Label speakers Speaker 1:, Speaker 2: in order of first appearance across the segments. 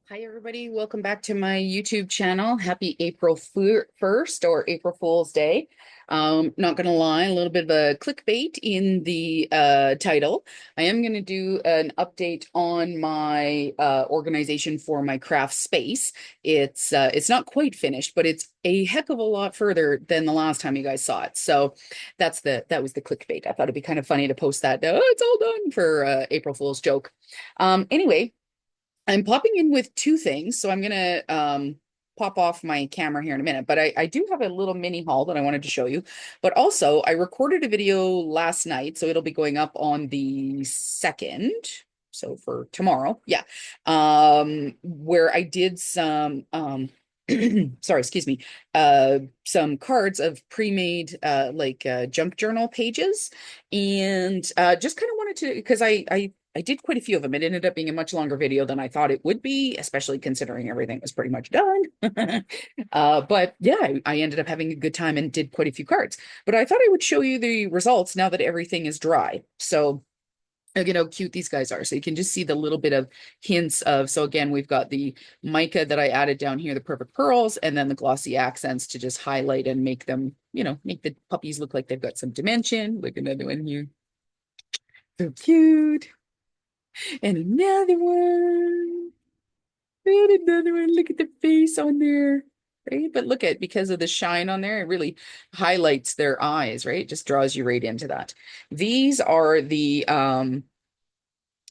Speaker 1: Hi, everybody. Welcome back to my YouTube channel. Happy April 1st or April Fool's Day. Not going to lie, a little bit of a clickbait in the title. I am going to do an update on my organization for my craft space. It's not quite finished, but it's a heck of a lot further than the last time you guys saw it. So that was the clickbait. I thought it'd be kind of funny to post that. Oh, it's all done for April Fool's joke. Anyway. I'm popping in with two things, so I'm gonna pop off my camera here in a minute. But I do have a little mini haul that I wanted to show you. But also, I recorded a video last night, so it'll be going up on the 2nd. So for tomorrow, yeah. Where I did some sorry, excuse me, some cards of pre-made junk journal pages, and just kind of wanted to because I did quite a few of them. It ended up being a much longer video than I thought it would be, especially considering everything was pretty much done. But yeah, I ended up having a good time and did quite a few cards. But I thought I would show you the results now that everything is dry. So look at how cute these guys are. So you can just see the little bit of hints of, so again, we've got the mica that I added down here, the perfect pearls, and then the glossy accents to just highlight and make them, make the puppies look like they've got some dimension. Look, another one here. So cute. And another one. And another one. Look at the face on there. Right. But look at, because of the shine on there, it really highlights their eyes, right? It just draws you right into that. These are the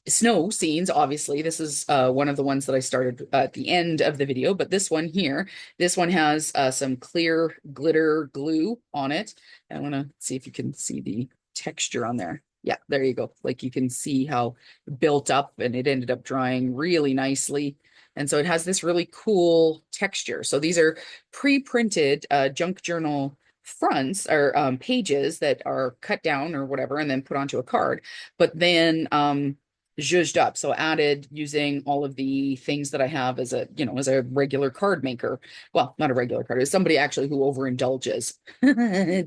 Speaker 1: snow scenes. Obviously, this is one of the ones that I started at the end of the video, but this one here, this one has some clear glitter glue on it. I want to see if you can see the texture on there. Yeah, there you go. Like you can see how built up, and it ended up drying really nicely. And so it has this really cool texture. So these are pre-printed junk journal fronts or pages that are cut down or whatever and then put onto a card. But then zhuzhed up, so added using all of the things that I have as a regular card maker. Well, not a regular card, it's somebody actually who overindulges.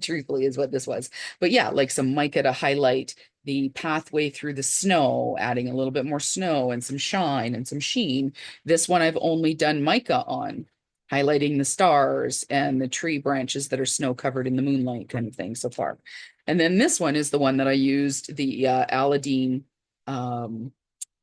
Speaker 1: Truthfully is what this was. But yeah, like some mica to highlight the pathway through the snow, adding a little bit more snow and some shine and some sheen. This one I've only done mica on, highlighting the stars and the tree branches that are snow covered in the moonlight kind of thing so far. And then this one is the one that I used the Aladdin um,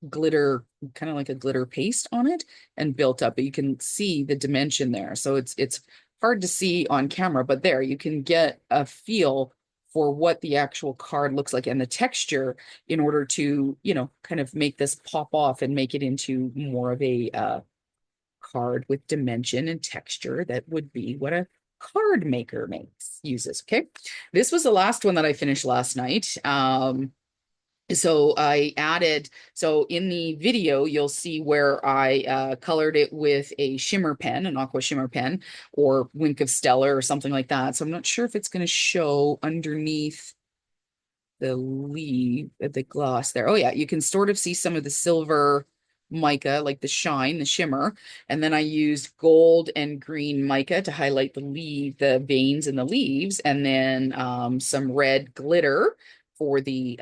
Speaker 1: glitter, kind of like a glitter paste on it, and built up. But you can see the dimension there. So it's hard to see on camera, but there you can get a feel for what the actual card looks like and the texture in order to, kind of make this pop off and make it into more of a card with dimension and texture that would be what a card maker uses. Okay. This was the last one that I finished last night. So I added, so in the video, you'll see where I colored it with a shimmer pen, an aqua shimmer pen, or Wink of Stellar or something like that. So I'm not sure if it's going to show underneath the leaf, the gloss there. Oh yeah, you can sort of see some of the silver mica, like the shine, the shimmer. And then I used gold and green mica to highlight the veins in the leaves, and then some red glitter for the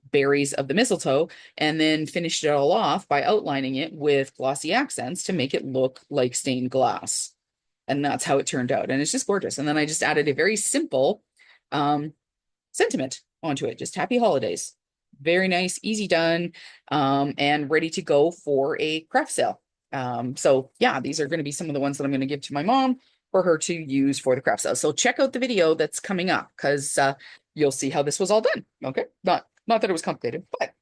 Speaker 1: berries of the mistletoe, and then finished it all off by outlining it with glossy accents to make it look like stained glass. And that's how it turned out. And it's just gorgeous. And then I just added a very simple um, sentiment onto it. Just happy holidays. Very nice, easy done, and ready to go for a craft sale. So yeah, these are going to be some of the ones that I'm going to give to my mom for her to use for the craft sale. So check out the video that's coming up, because you'll see how this was all done. Okay. Not that it was complicated, but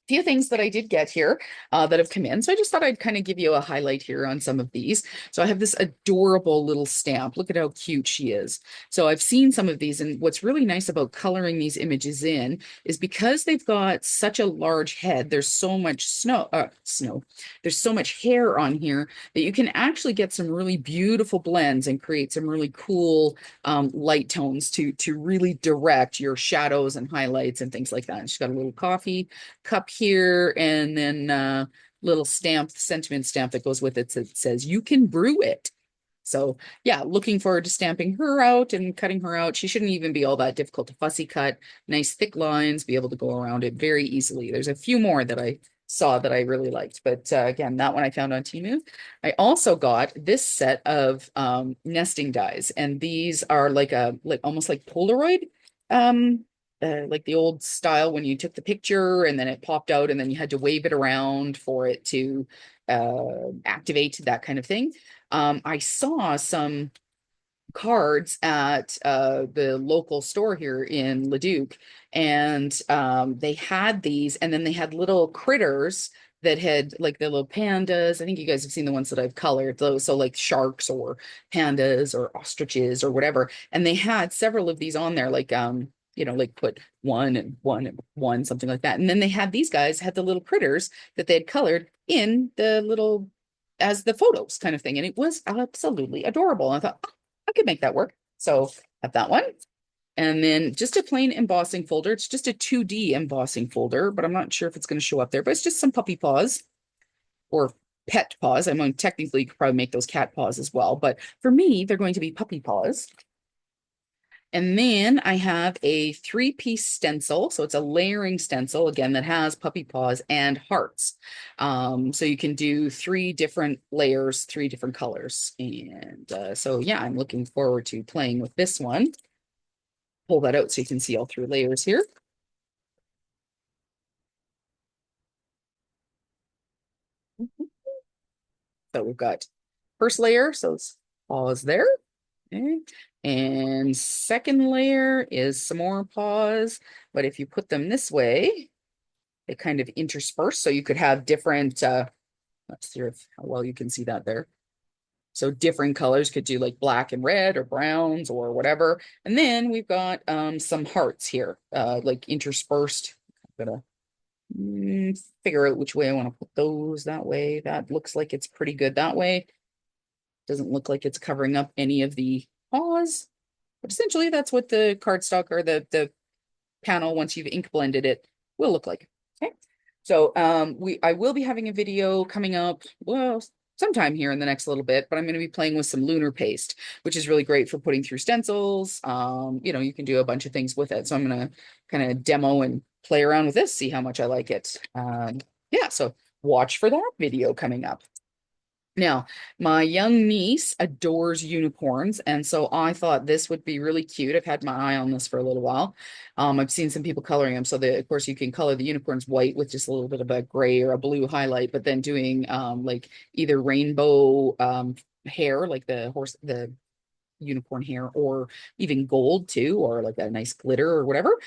Speaker 1: few things that I did get here that have come in. So I just thought I'd kind of give you a highlight here on some of these. So I have this adorable little stamp. Look at how cute she is. So I've seen some of these, and what's really nice about coloring these images in is because they've got such a large head, there's so much there's so much hair on here that you can actually get some really beautiful blends and create some really cool light tones to really direct your shadows and highlights and things like that. And she's got a little coffee cup here, and then little stamp, sentiment stamp that goes with it that says you can brew it. So yeah, looking forward to stamping her out and cutting her out. She shouldn't even be all that difficult to fussy cut. Nice thick lines, be able to go around it very easily. There's a few more that I saw that I really liked. But again, that one I found on Temu. I also got this set of nesting dies, and these are like almost like Polaroid, um, like the old style when you took the picture and then it popped out, and then you had to wave it around for it to activate, that kind of thing. I saw some cards at the local store here in Leduc, and they had these, and then they had little critters that had like the little pandas. I think you guys have seen the ones that I've colored, those, so like sharks or pandas or ostriches or whatever. And they had several of these on there, like like put one and one and one, something like that. And then they had these guys had the little critters that they had colored in the little as the photos kind of thing. And it was absolutely adorable. And I thought, I could make that work. So have that one. And then just a plain embossing folder. It's just a 2D embossing folder, but I'm not sure if it's going to show up there, but it's just some puppy paws or pet paws. I mean, technically you could probably make those cat paws as well, but for me, they're going to be puppy paws. And then I have a 3-piece stencil. So it's a layering stencil, again, that has puppy paws and hearts. So you can do 3 different layers, 3 different colors. And so, yeah, I'm looking forward to playing with this one. Pull that out so you can see all 3 layers here. So we've got first layer, so it's paws there. Okay. And second layer is some more paws, but if you put them this way, they kind of intersperse. So you could have different, let's see if how well you can see that there. So different colors could do like black and red or browns or whatever. And then we've got some hearts here, like interspersed. I'm gonna figure out which way I want to put those that way. That looks like it's pretty good that way. Doesn't look like it's covering up any of the paws. But essentially that's what the cardstock or the panel, once you've ink blended it, will look like. Okay. So I will be having a video coming up, well, sometime here in the next little bit, but I'm going to be playing with some lunar paste, which is really great for putting through stencils. You can do a bunch of things with it. So I'm going to kind of demo and play around with this, see how much I like it. Yeah, so watch for that video coming up. Now, my young niece adores unicorns, and so I thought this would be really cute. I've had my eye on this for a little while. I've seen some people coloring them. So of course, you can color the unicorns white with just a little bit of a gray or a blue highlight, but then doing like either rainbow hair, like the unicorn hair, or even gold too, or like a nice glitter or whatever.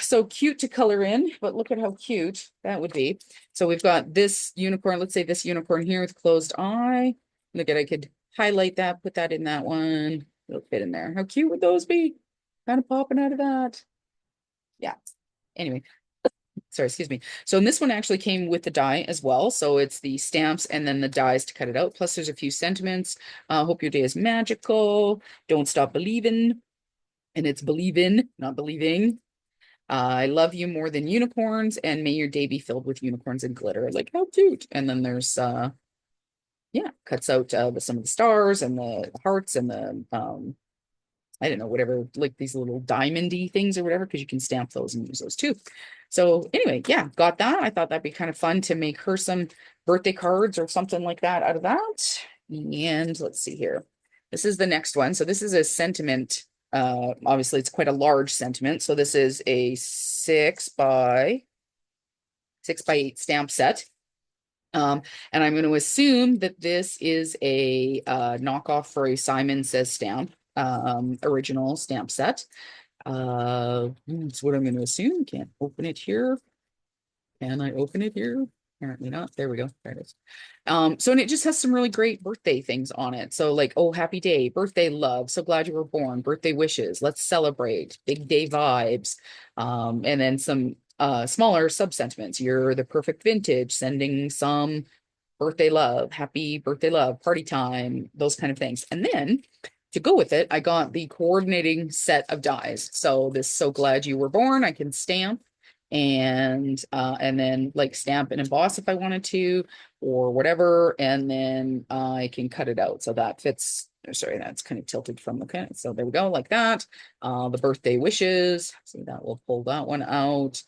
Speaker 1: So cute to color in, but look at how cute that would be. So we've got this unicorn, let's say this unicorn here with closed eye. Look at, I could highlight that, put that in that one. It'll fit in there. How cute would those be? Kind of popping out of that. Yeah. Anyway, sorry, excuse me. So in this one actually came with the die as well. So it's the stamps and then the dies to cut it out. Plus there's a few sentiments. Hope your day is magical. Don't stop believing. And it's believe in, not believing. I love you more than unicorns, and may your day be filled with unicorns and glitter. Like, how cute. And then there's yeah, cuts out some of the stars and the hearts and the I don't know, whatever, like these little diamondy things or whatever, because you can stamp those and use those too. So anyway, yeah, got that. I thought that'd be kind of fun to make her some birthday cards or something like that out of that. And let's see here. This is the next one. So this is a sentiment. Obviously it's quite a large sentiment. So this is a 6x8 stamp set. And I'm going to assume that this is a knockoff for a Simon Says stamp, original stamp set. That's what I'm going to assume. Can't open it here. Can I open it here? Apparently not. There we go. There it is. And it just has some really great birthday things on it. So like, oh, happy day, birthday love, so glad you were born, birthday wishes, let's celebrate, big day vibes. And then some smaller sub sentiments. You're the perfect vintage, sending some birthday love, happy birthday love, party time, those kind of things. And then to go with it, I got the coordinating set of dies. So this so glad you were born, I can stamp and then like stamp and emboss if I wanted to or whatever, and then I can cut it out. So that fits. Sorry, that's kind of tilted from the kind. So there we go, like that. The birthday wishes. See, that will pull that one out.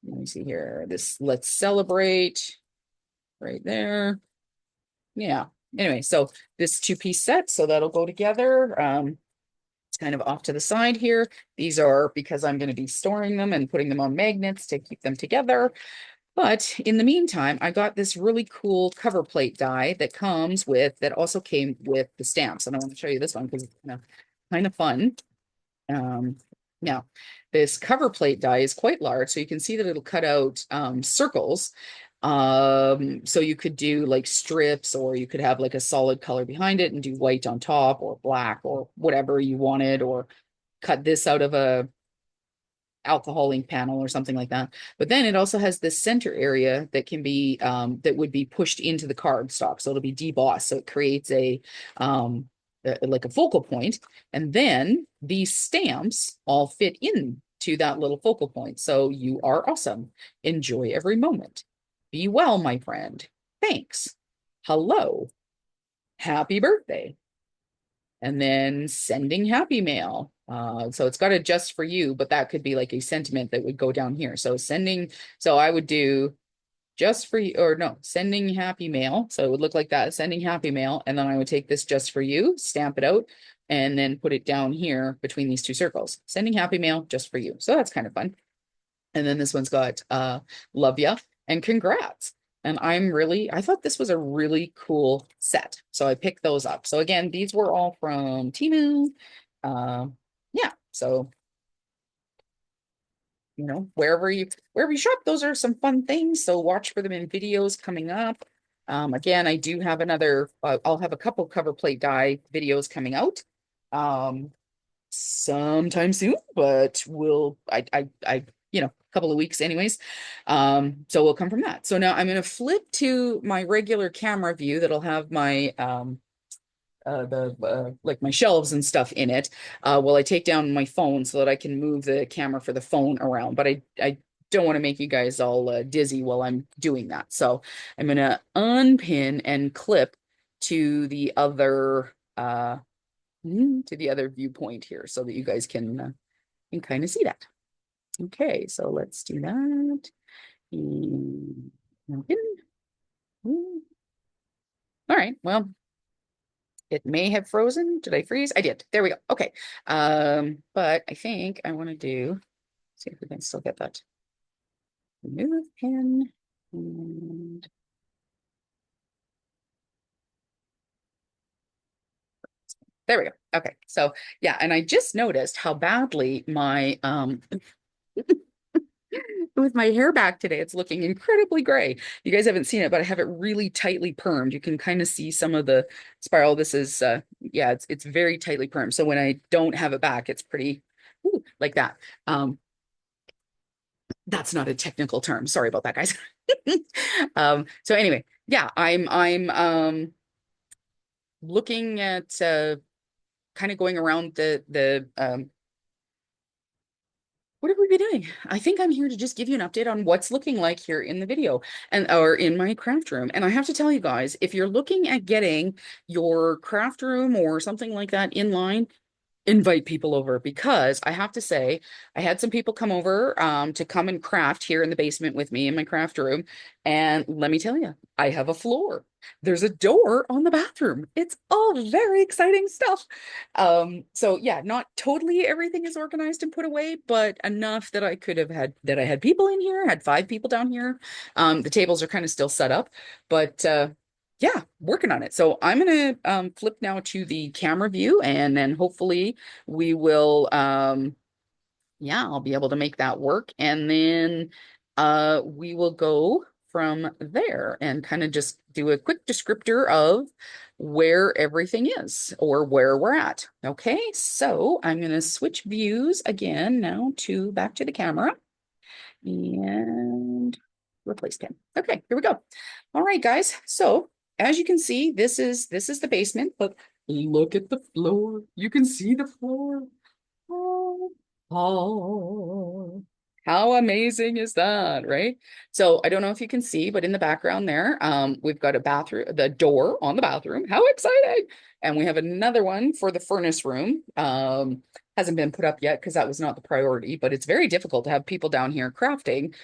Speaker 1: let me see here. This let's celebrate right there. Yeah. Anyway, so this two-piece set, so that'll go together. It's kind of off to the side here. These are because I'm going to be storing them and putting them on magnets to keep them together. But in the meantime, I got this really cool cover plate die that comes with, that also came with the stamps. And I want to show you this one because it's kind of fun. Now, this cover plate die is quite large, so you can see that it'll cut out circles. So you could do like strips, or you could have like a solid color behind it and do white on top or black or whatever you wanted, or cut this out of a alcohol ink panel or something like that. But then it also has this center area that can be that would be pushed into the card stock. So it'll be debossed. So it creates like a focal point. And then these stamps all fit in to that little focal point. So you are awesome. Enjoy every moment. Be well, my friend. Thanks. Hello. Happy birthday. And then sending happy mail. So it's got a just for you, but that could be like a sentiment that would go down here. So so I would do just for you, or no, sending happy mail. So it would look like that, sending happy mail. And then I would take this just for you, stamp it out, and then put it down here between these two circles. Sending happy mail just for you. So that's kind of fun. And then this one's got love ya and congrats. And I thought this was a really cool set. So I picked those up. So again, these were all from Temu. Yeah, so wherever you shop, those are some fun things. So watch for them in videos coming up. Again, I do have I'll have a couple cover plate die videos coming out sometime soon, but a couple of weeks anyways. So we'll come from that. So now I'm going to flip to my regular camera view that'll have my like my shelves and stuff in it, while I take down my phone so that I can move the camera for the phone around. But I don't want to make you guys all dizzy while I'm doing that. So I'm going to unpin and clip to the other viewpoint here so that you guys can kind of see that. Okay, so let's do that. And unpin. All right, well, it may have frozen. Did I freeze? I did. There we go. Okay. But I think I want to see if we can still get that. Remove pin. And there we go. Okay. So yeah, and I just noticed how badly my with my hair back today, it's looking incredibly gray. You guys haven't seen it, but I have it really tightly permed. You can kind of see some of the spiral. This is yeah, it's very tightly permed. So when I don't have it back, it's pretty like that. That's not a technical term. Sorry about that, guys. So anyway, yeah, I'm looking at kind of going around the what have we been doing? I think I'm here to just give you an update on what's looking like here in the video or in my craft room. And I have to tell you guys, if you're looking at getting your craft room or something like that in line, invite people over, because I have to say, I had some people come over to come and craft here in the basement with me in my craft room. And let me tell you, I have a floor. There's a door on the bathroom. It's all very exciting stuff. So yeah, not totally everything is organized and put away, but enough that I could have had that I had people in here, had 5 people down here. The tables are kind of still set up, but yeah, working on it. So I'm gonna flip now to the camera view, and then hopefully we will yeah, I'll be able to make that work. And then we will go from there and kind of just do a quick descriptor of where everything is or where we're at. Okay, so I'm gonna switch views again now to back to the camera and replace pin. Okay, here we go. All right, guys. So as you can see, this is the basement, but look at the floor. You can see the floor. Oh, oh, how amazing is that, right? So I don't know if you can see, but in the background there, we've got a bathroom, the door on the bathroom. How exciting! And we have another one for the furnace room. Hasn't been put up yet because that was not the priority, but it's very difficult to have people down here crafting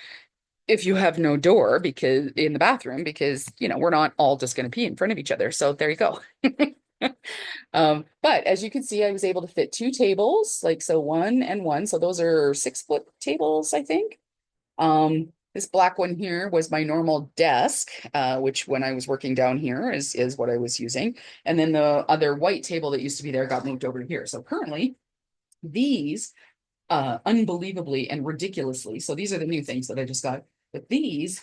Speaker 1: if you have no door because in the bathroom, because we're not all just going to pee in front of each other. So there you go. But as you can see, I was able to fit two tables, like so one and one. So those are 6 foot tables, I think. This black one here was my normal desk, which when I was working down here is what I was using. And then the other white table that used to be there got moved over to here. So currently these unbelievably and ridiculously. So these are the new things that I just got. But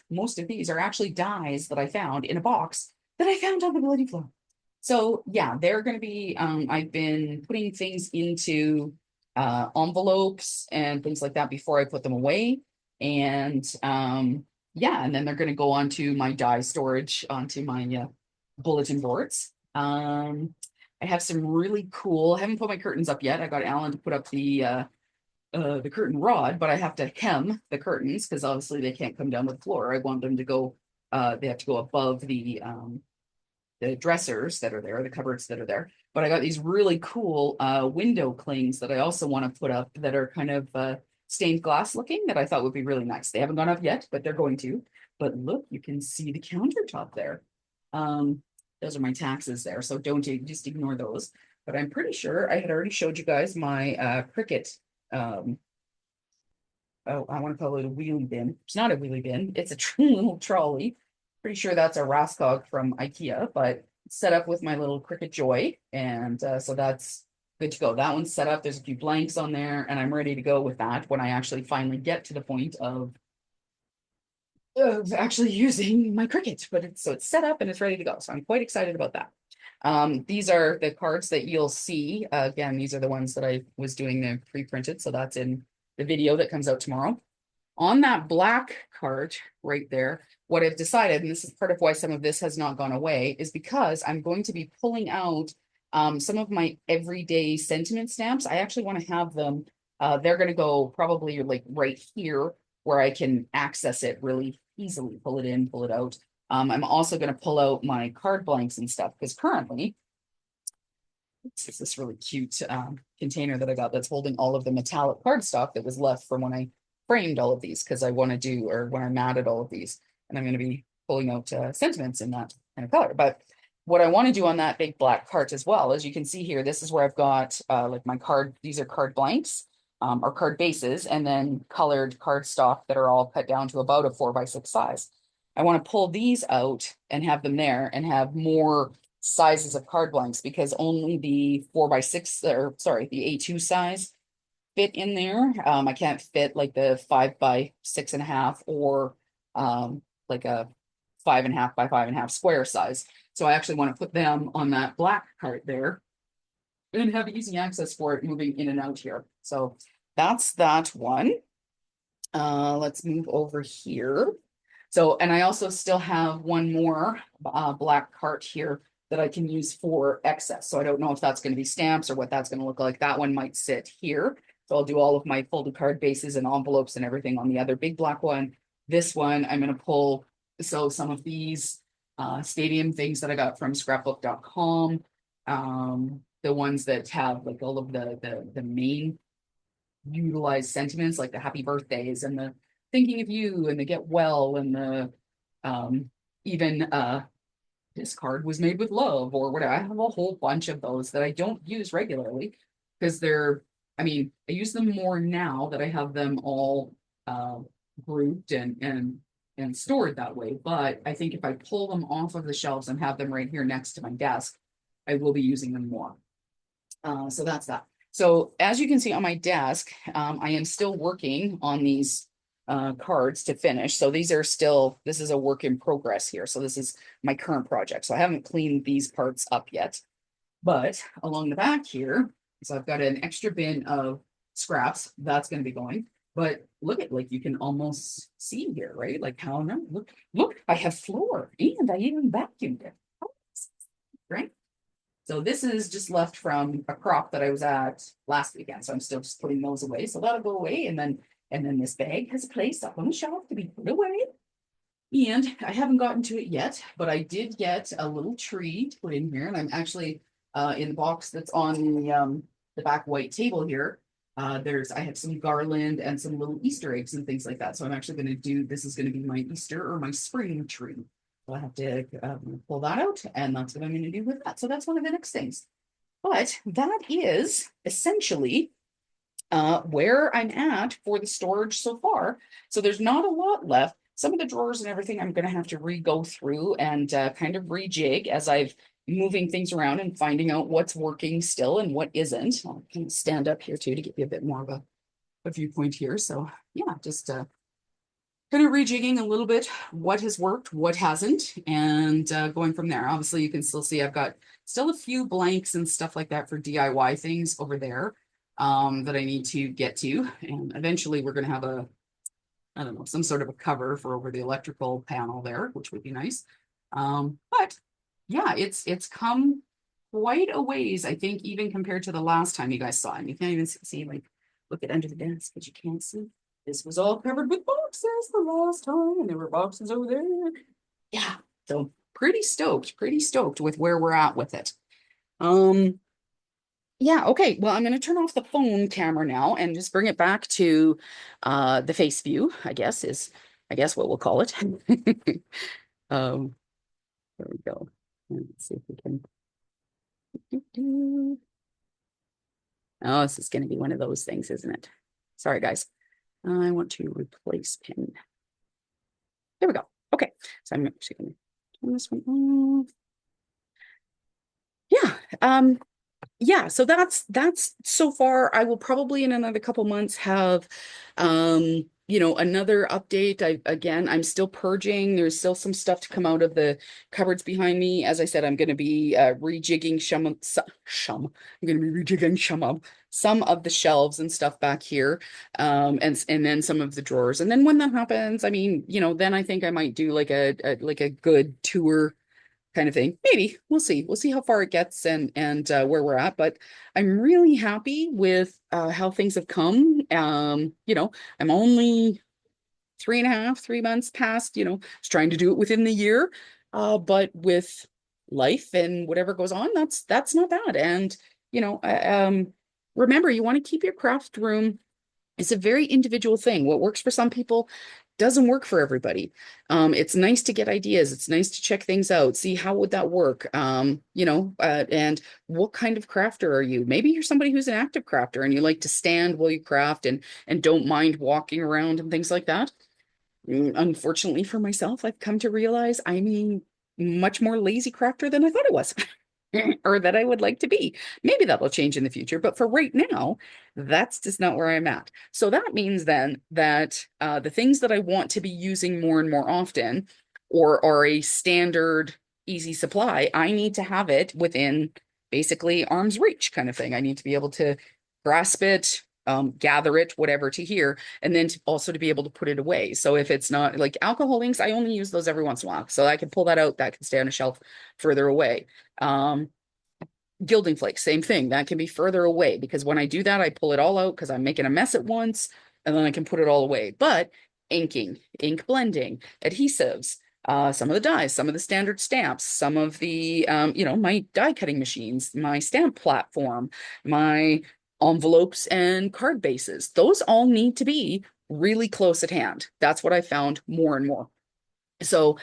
Speaker 1: most of these are actually dies that I found in a box that I found on the bloody floor. So yeah, they're going to be, I've been putting things into envelopes and things like that before I put them away. And yeah, and then they're going to go onto my die storage, onto my bulletin boards. I have some really cool, I haven't put my curtains up yet. I got Alan to put up the curtain rod, but I have to hem the curtains because obviously they can't come down to the floor. I want them to go, they have to go above the dressers that are there, the cupboards that are there. But I got these really cool window clings that I also want to put up that are kind of stained glass looking that I thought would be really nice. They haven't gone up yet, but they're going to. But look, you can see the countertop there. Those are my taxes there, so don't just ignore those. But I'm pretty sure I had already showed you guys my Cricut. Oh, I want to call it a wheelie bin. It's not a wheelie bin. It's a little trolley. Pretty sure that's a Raskog from IKEA, but set up with my little Cricut Joy. And so that's good to go. That one's set up. There's a few blanks on there, and I'm ready to go with that when I actually finally get to the point of actually using my Cricut. But it's set up and it's ready to go. So I'm quite excited about that. These are the cards that you'll see. Again, these are the ones that I was doing the pre-printed. So that's in the video that comes out tomorrow. On that black card right there, what I've decided, and this is part of why some of this has not gone away, is because I'm going to be pulling out some of my everyday sentiment stamps. I actually want to have them, they're going to go probably like right here where I can access it really easily, pull it in, pull it out. I'm also going to pull out my card blanks and stuff because currently, it's this really cute container that I got that's holding all of the metallic cardstock that was left from when I framed all of these because I want to do, or when I matted all of these, and I'm going to be pulling out sentiments in that kind of color. But what I want to do on that big black cart as well, as you can see here, this is where I've got like my card, these are card blanks or card bases, and then colored cardstock that are all cut down to about a 4x6 size. I want to pull these out and have them there and have more sizes of card blanks because only the 4x6, or sorry, the A2 size fit in there. I can't fit like the 5x6.5 or like a 5.5 by 5.5 square size. So I actually want to put them on that black cart there and have easy access for it moving in and out here. So that's that one. Let's move over here. So, and I also still have one more black cart here that I can use for excess. So I don't know if that's going to be stamps or what that's going to look like. That one might sit here. So I'll do all of my folded card bases and envelopes and everything on the other big black one. This one, I'm going to pull, so some of these stadium things that I got from scrapbook.com, the ones that have like all of the main utilized sentiments, like the happy birthdays and the thinking of you and the get well and the even this card was made with love or whatever. I have a whole bunch of those that I don't use regularly because they're, I mean, I use them more now that I have them all grouped and stored that way. But I think if I pull them off of the shelves and have them right here next to my desk, I will be using them more. So that's that. So as you can see on my desk, I am still working on these cards to finish. So these are still, this is a work in progress here. So this is my current project. So I haven't cleaned these parts up yet. But along the back here, so I've got an extra bin of scraps that's going to be going. But look at, like, you can almost see here, right? Like how, no, look, I have floor and I even vacuumed it. Right? So this is just left from a crop that I was at last weekend. So I'm still just putting those away. So that'll go away. And then this bag has a place up on the shelf to be put away. And I haven't gotten to it yet, but I did get a little tree to put in here. And I'm actually in the box that's on the back white table here. I have some garland and some little Easter eggs and things like that. So I'm actually going to do, this is going to be my Easter or my spring tree. So I have to pull that out, and that's what I'm going to do with that. So that's one of the next things. But that is essentially where I'm at for the storage so far. So there's not a lot left. Some of the drawers and everything I'm going to have to re-go through and kind of rejig as I've moving things around and finding out what's working still and what isn't. I'll kind of stand up here too to give you a bit more of a viewpoint here. So yeah, just kind of rejigging a little bit what has worked, what hasn't, and going from there. Obviously, you can still see I've got still a few blanks and stuff like that for DIY things over there that I need to get to. And eventually we're going to have I don't know, some sort of a cover for over the electrical panel there, which would be nice. But yeah, it's come quite a ways, I think, even compared to the last time you guys saw it. You can't even see, like, look at under the desk, but you can't see. This was all covered with boxes the last time, and there were boxes over there. Yeah, so pretty stoked with where we're at with it. Um, yeah, okay. Well, I'm going to turn off the phone camera now and just bring it back to the face view, I guess what we'll call it. Um, there we go. Let's see if we can. Oh, this is going to be one of those things, isn't it? Sorry, guys. I want to replace pin. There we go. Okay, so I'm actually going to turn this one off. Yeah, yeah, so that's so far. I will probably in another couple months have another update. I'm still purging. There's still some stuff to come out of the cupboards behind me. As I said, I'm going to be rejigging I'm going to be rejigging some of the shelves and stuff back here, and then some of the drawers. And then when that happens, I mean, then I think I might do like a good tour kind of thing. Maybe we'll see. We'll see how far it gets and where we're at. But I'm really happy with how things have come. I'm only 3.5, 3 months past. I was trying to do it within the year, but with life and whatever goes on, that's not bad. And remember, you want to keep your craft room. It's a very individual thing. What works for some people doesn't work for everybody. It's nice to get ideas. It's nice to check things out, see how would that work. And what kind of crafter are you? Maybe you're somebody who's an active crafter and you like to stand while you craft and don't mind walking around and things like that. Unfortunately for myself, I've come to realize I'm a much more lazy crafter than I thought I was. Or that I would like to be. Maybe that will change in the future, but for right now, that's just not where I'm at. So that means then that the things that I want to be using more and more often, or are a standard easy supply, I need to have it within basically arm's reach kind of thing. I need to be able to grasp it, gather it, whatever to here, and then also to be able to put it away. So if it's not like alcohol inks, I only use those every once in a while. So I can pull that out, that can stay on a shelf further away. Um, Gilding flakes, same thing. That can be further away because when I do that, I pull it all out because I'm making a mess at once and then I can put it all away. But inking, ink blending, adhesives, some of the dyes, some of the standard stamps, some of the, my die cutting machines, my stamp platform, my envelopes and card bases, those all need to be really close at hand. That's what I found more and more. So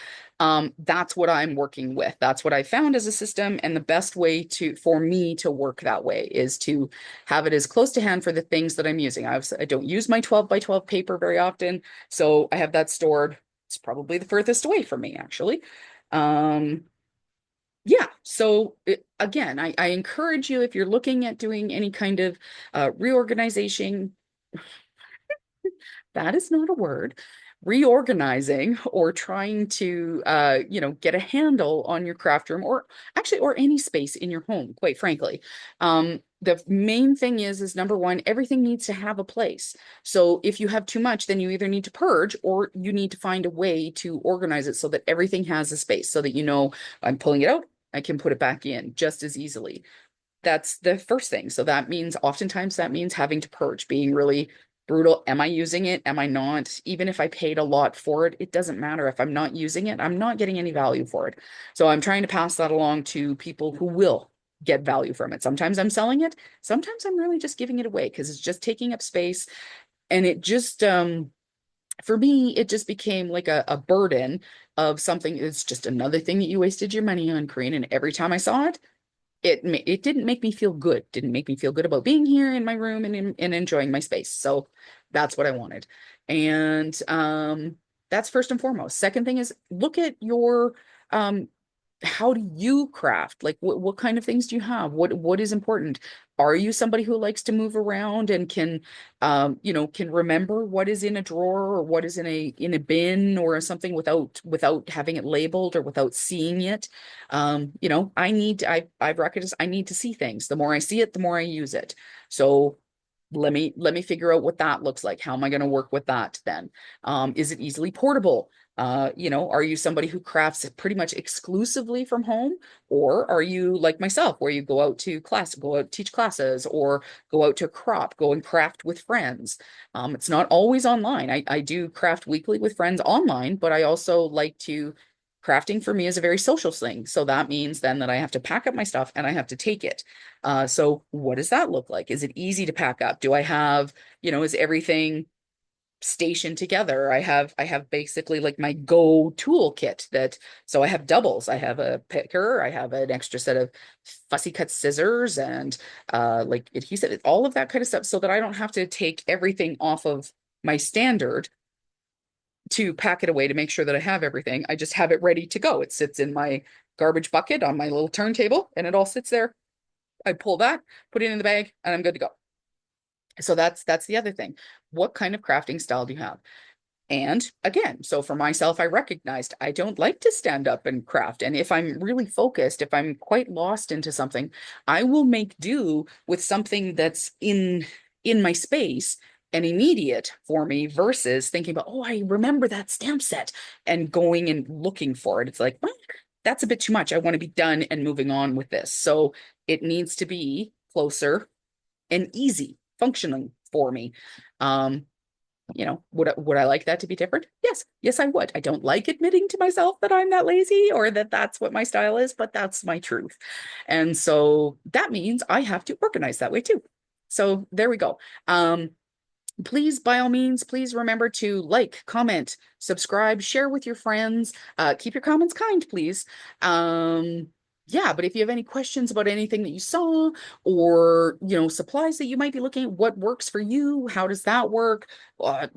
Speaker 1: that's what I'm working with. That's what I found as a system. And the best way for me to work that way is to have it as close to hand for the things that I'm using. I don't use my 12 by 12 paper very often. So I have that stored. It's probably the furthest away from me, actually. Yeah, so again, I encourage you if you're looking at doing any kind of reorganization, that is not a word, reorganizing or trying to get a handle on your craft room or any space in your home, quite frankly. The main thing is number one, everything needs to have a place. So if you have too much, then you either need to purge or you need to find a way to organize it so that everything has a space so that I'm pulling it out, I can put it back in just as easily. That's the first thing. So oftentimes that means having to purge, being really brutal. Am I using it? Am I not? Even if I paid a lot for it, it doesn't matter. If I'm not using it, I'm not getting any value for it. So I'm trying to pass that along to people who will get value from it. Sometimes I'm selling it, sometimes I'm really just giving it away because it's just taking up space. And it just for me, it just became like a burden of something. It's just another thing that you wasted your money on, Corinne. And every time I saw it, it didn't make me feel good. Didn't make me feel good about being here in my room and enjoying my space. So that's what I wanted. And that's first and foremost. Second thing is look at your how do you craft? Like what kind of things do you have? What is important? Are you somebody who likes to move around and can can remember what is in a drawer or what is in a bin or something without having it labeled or without seeing it? I've recognized I need to see things. The more I see it, the more I use it. So let me figure out what that looks like. How am I going to work with that then? Is it easily portable? Are you somebody who crafts pretty much exclusively from home, or are you like myself, where you go out to class, go out teach classes, or go out to crop, go and craft with friends? It's not always online. I do craft weekly with friends online, but I also like to crafting for me is a very social thing. So that means then that I have to pack up my stuff and I have to take it. So what does that look like? Is it easy to pack up? Do I have, is everything stationed together? I have basically like my go tool kit that so I have doubles. I have a picker, I have an extra set of fussy cut scissors and like adhesive, all of that kind of stuff so that I don't have to take everything off of my standard to pack it away to make sure that I have everything. I just have it ready to go. It sits in my garbage bucket on my little turntable and it all sits there. I pull that, put it in the bag, and I'm good to go. So that's the other thing. What kind of crafting style do you have? And again, so for myself, I recognized I don't like to stand up and craft. And if I'm really focused, if I'm quite lost into something, I will make do with something that's in my space and immediate for me versus thinking about, oh, I remember that stamp set and going and looking for it. It's like, well, that's a bit too much. I want to be done and moving on with this. So it needs to be closer and easy functioning for me. Um, would I like that to be different? Yes, yes, I would. I don't like admitting to myself that I'm that lazy or that that's what my style is, but that's my truth. And so that means I have to organize that way too. So there we go. Please, by all means, please remember to like, comment, subscribe, share with your friends. Keep your comments kind, please. Yeah, but if you have any questions about anything that you saw or, supplies that you might be looking at, what works for you? How does that work? By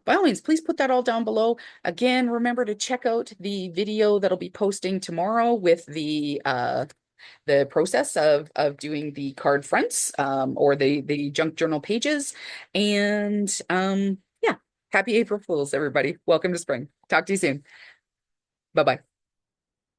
Speaker 1: all means, please put that all down below. Again, remember to check out the video that'll be posting tomorrow with the process of doing the card fronts or the junk journal pages. And yeah, happy April Fools, everybody. Welcome to spring. Talk to you soon. Bye bye.